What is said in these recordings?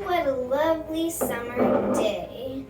What a lovely summer day.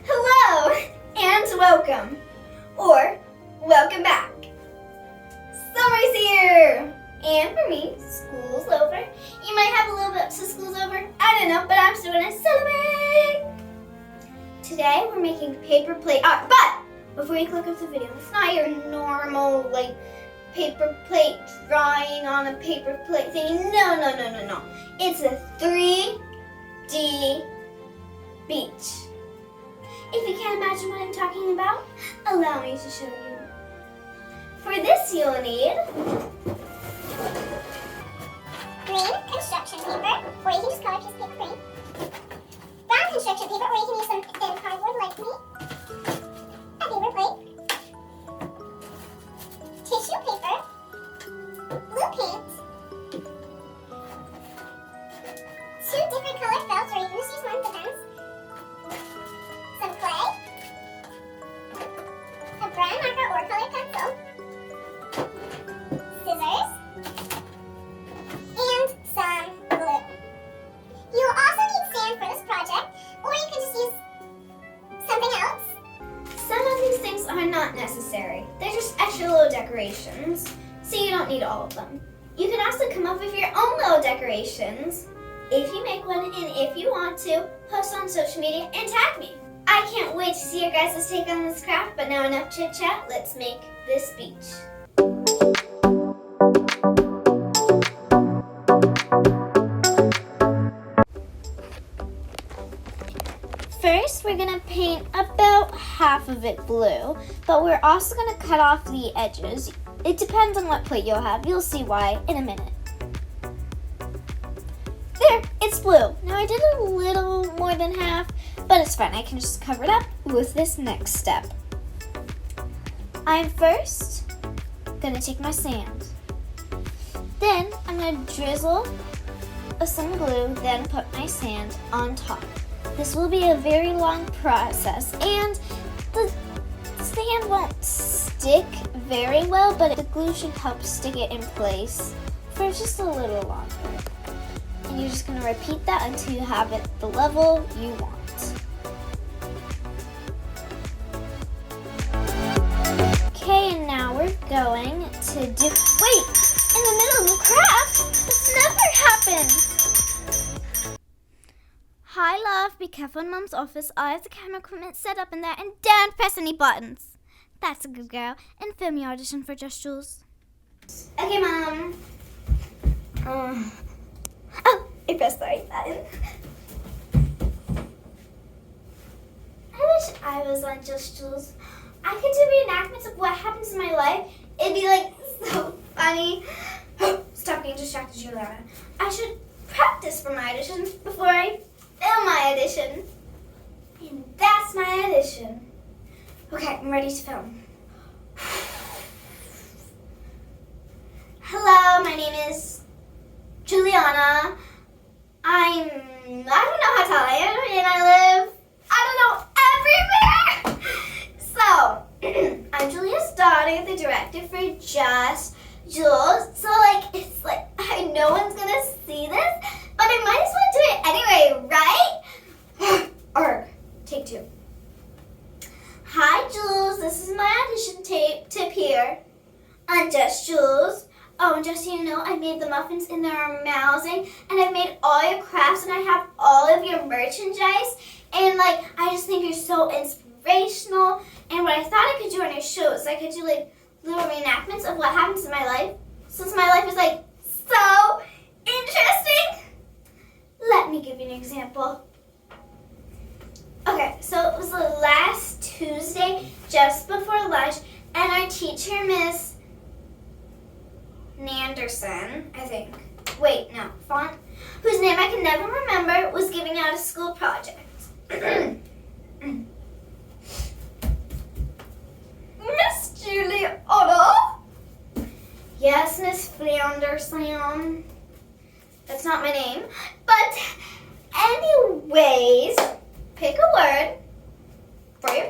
Hello and welcome, or welcome back. Summer's here, and for me, school's over. You might have a little bit to school's over. I don't know, but I'm still gonna celebrate. Today we're making paper plate art, but before you click off the video, it's not your normal paper plate drawing on a paper plate thing. No. It's a 3D beach. If you can't imagine what I'm talking about, allow me to show you. For this you'll need green construction paper, or you can just color piece of paper green. Brown construction paper, or you can use some thin cardboard like me. A paper plate. Tissue paper. Blue paint. 2 different color felts, or you can just use one, depends. Some clay. A brown marker or colored pencil. Scissors. And some glue. You'll also need sand for this project, or you can just use something else. some of these things are not necessary. They're just extra little decorations, so you don't need all of them. You can also come up with your own little decorations if you make one, and if you want to, post on social media and tag me. I can't wait to see your guys' take on this craft, but now enough chit chat, let's make this beach. First, we're gonna paint about half of it blue, but we're also gonna cut off the edges. It depends on what plate you'll have. You'll see why in a minute. There, it's blue. Now I did a little more than half, but it's fine. I can just cover it up with this next step. I'm first gonna take my sand. Then I'm gonna drizzle some glue, then put my sand on top. This will be a very long process, and the sand won't stick very well, but the glue should help stick it in place for just a little longer. And you're just going to repeat that until you have it the level you want. Okay, and now we're going to do... Wait! In the middle of the craft? This never happens! Hi, love. Be careful in Mom's office. I have the camera equipment set up in there, and don't press any buttons. That's a good girl. And film your audition for Just Jules. Okay, Mom. Oh, I pressed the right button. I wish I was on Just Jules. I could do reenactments of what happens in my life. It'd be so funny. Stop getting distracted, Juliana. I should practice for my audition before I film my audition. And that's my audition. Okay, I'm ready to film. Hello, my name is Juliana. I don't know how tall I am, and I live, everywhere. So, I'm Julia's daughter, the director for Just Jules. So, I know one's gonna see this, but I might as well do it anyway, right? Or, take 2. Hi, Jules. This is my audition tip here on Just Jules. Oh, and just so you know, I made the muffins and they're amazing, and I've made all your crafts, and I have all of your merchandise, and I just think you're so inspirational. And what I thought I could do on your show is I could do little reenactments of what happens in my life, since my life is so interesting. Let me give you an example. Okay, so it was the last Tuesday, just before lunch, and our teacher, Miss Nanderson, I think. Wait, no, font, whose name I can never remember, was giving out a school project. Miss Juliana? Yes, Miss Flanderson. That's not my name. But anyways, pick a word for your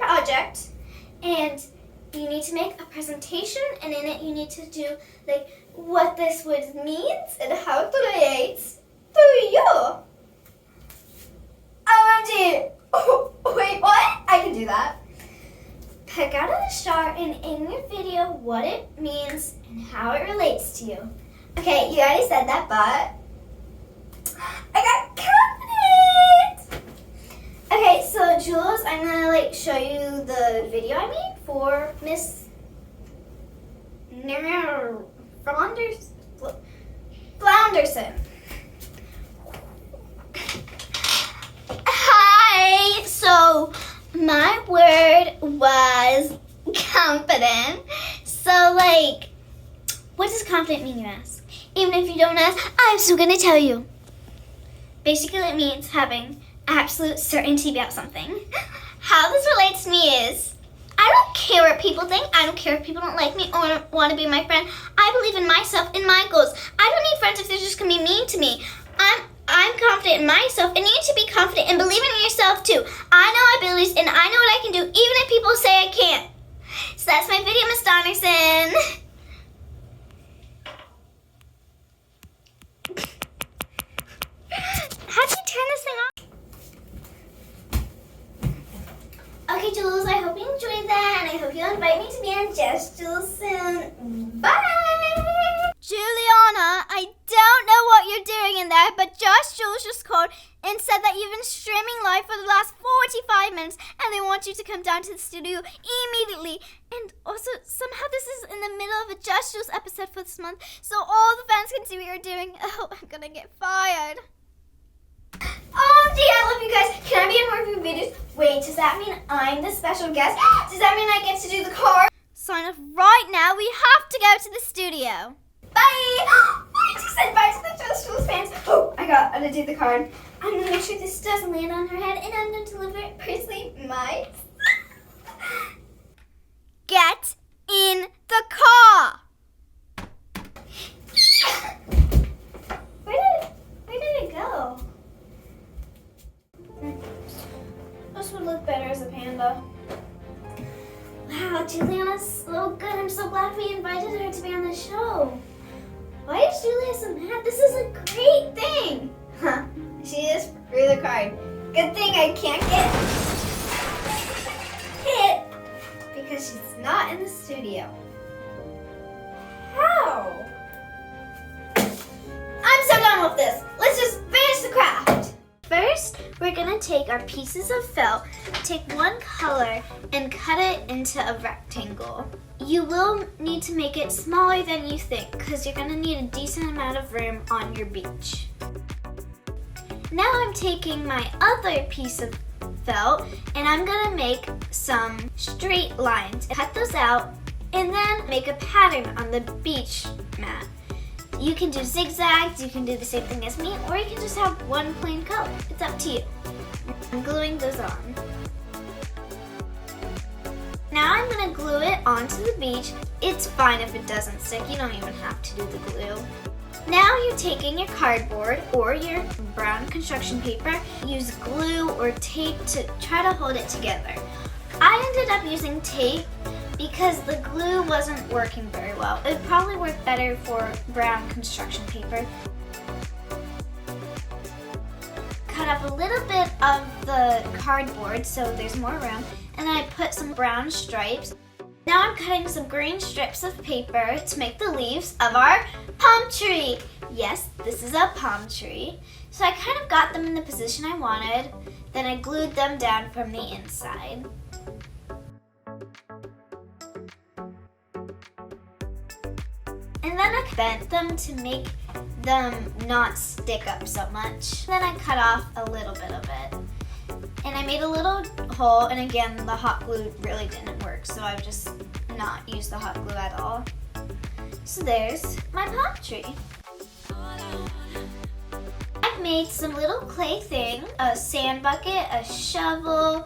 and you need to make a presentation, and in it you need to do like what this word means and how it relates to you. OMG! Oh, wait, what? I can do that. Pick out of the star and in your video what it means and how it relates to you. Okay, you already said that, but I got confident! Okay, so Jules, I'm gonna like show you the video I made for Miss Flounderson. Hi! So my word was confident. So like, what does confident mean, you ask? Even if you don't ask, I'm still gonna tell you. Basically it means having absolute certainty about something. How this relates to me is, I don't care what people think. I don't care if people don't like me or want to be my friend. I believe in myself and my goals. I don't need friends if they're just gonna be mean to me. I'm confident in myself, and you need to be confident and believe in yourself too. I know my abilities and I know what I can do, even if people say I can't. So that's my video, Miss Donnerson. How do you turn this thing off? Okay, Jules, I hope you enjoyed that, and I hope you'll invite me to be on Just Jules soon. Bye! Juliana, I don't know what you're doing in there, but Just Jules just called and said that you've been streaming live for the last 45 minutes, and they want you to come down to the studio immediately. And also, somehow this is in the middle of a Just Jules episode for this month, so all the fans can see what you're doing. Oh, I'm gonna get fired. Oh, gee, I love you guys. Can I be in more of your videos? Wait, does that mean I'm the special guest? Does that mean I get to do the card? Sign up right now. We have to go to the studio. Bye. I just said bye to the Just Jules fans. Oh, I gotta do the card. I'm gonna make sure this doesn't land on her head, and I'm gonna deliver it personally myself. Get in the car. Where did it go? This would look better as a panda. Wow, Juliana's so good. I'm so glad we invited her to be on the show. Why is Julia so mad? This is a great thing. Huh, she just threw the card. Good thing I can't get hit because she's not in the studio. How? I'm so done with this. Let's just finish the craft. First, we're gonna take our pieces of felt, take one color, and cut it into a rectangle. You will need to make it smaller than you think because you're gonna need a decent amount of room on your beach. Now I'm taking my other piece of felt and I'm gonna make some straight lines. Cut those out and then make a pattern on the beach mat. You can do zigzags, you can do the same thing as me, or you can just have one plain color. It's up to you. I'm gluing those on. Now I'm gonna glue it onto the beach. It's fine if it doesn't stick. You don't even have to do the glue. Now you're taking your cardboard or your brown construction paper. Use glue or tape to try to hold it together. I ended up using tape because the glue wasn't working very well. It would probably work better for brown construction paper. Cut up a little bit of the cardboard so there's more room, and then I put some brown stripes. Now I'm cutting some green strips of paper to make the leaves of our palm tree. Yes, this is a palm tree. So I kind of got them in the position I wanted, then I glued them down from the inside. And then I bent them to make them not stick up so much. Then I cut off a little bit of it. And I made a little hole, and again, the hot glue really didn't work, so I've just not used the hot glue at all. So there's my palm tree. I've made some little clay things, a sand bucket, a shovel,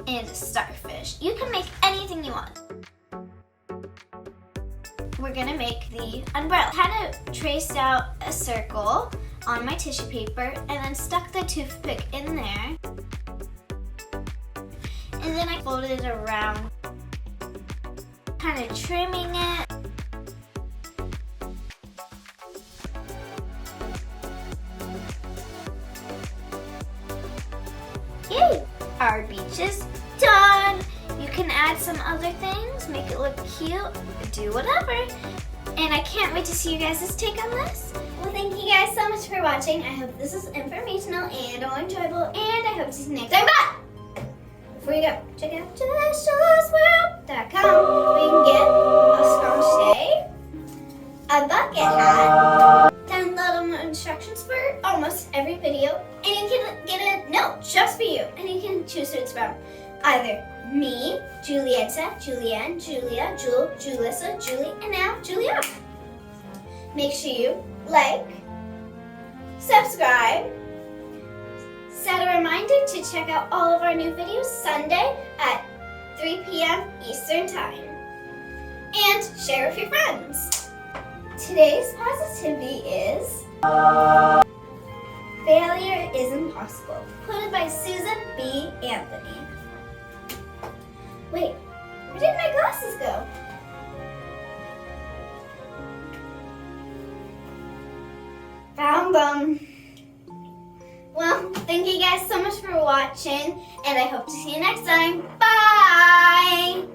and a starfish. You can make anything you want. We're gonna make the umbrella. Kind of traced out a circle on my tissue paper and then stuck the toothpick in there. And then I folded it around. kind of trimming it. Yay! Our beach is done. You can add some other things, make it look cute, do whatever. And I can't wait to see you guys' take on this. Well, thank you guys so much for watching. I hope this is informational and enjoyable, and I hope to see you next time. Bye! Before you go, check out justjulesworld.com where you can get a scrunch day, a bucket hat, download instructions for almost every video, and you can get a note just for you. And you can choose who it's from. Either me, Juliette, Julianne, Julia, Jewel, Julissa, Julie, and now Juliana. Make sure you like, subscribe, set a reminder to check out all of our new videos Sunday at 3 p.m. Eastern Time. And share with your friends. Today's positivity is failure is impossible. Quoted by Susan B. Anthony. Wait, where did my glasses go? Found them. Well, thank you guys so much for watching, and I hope to see you next time. Bye!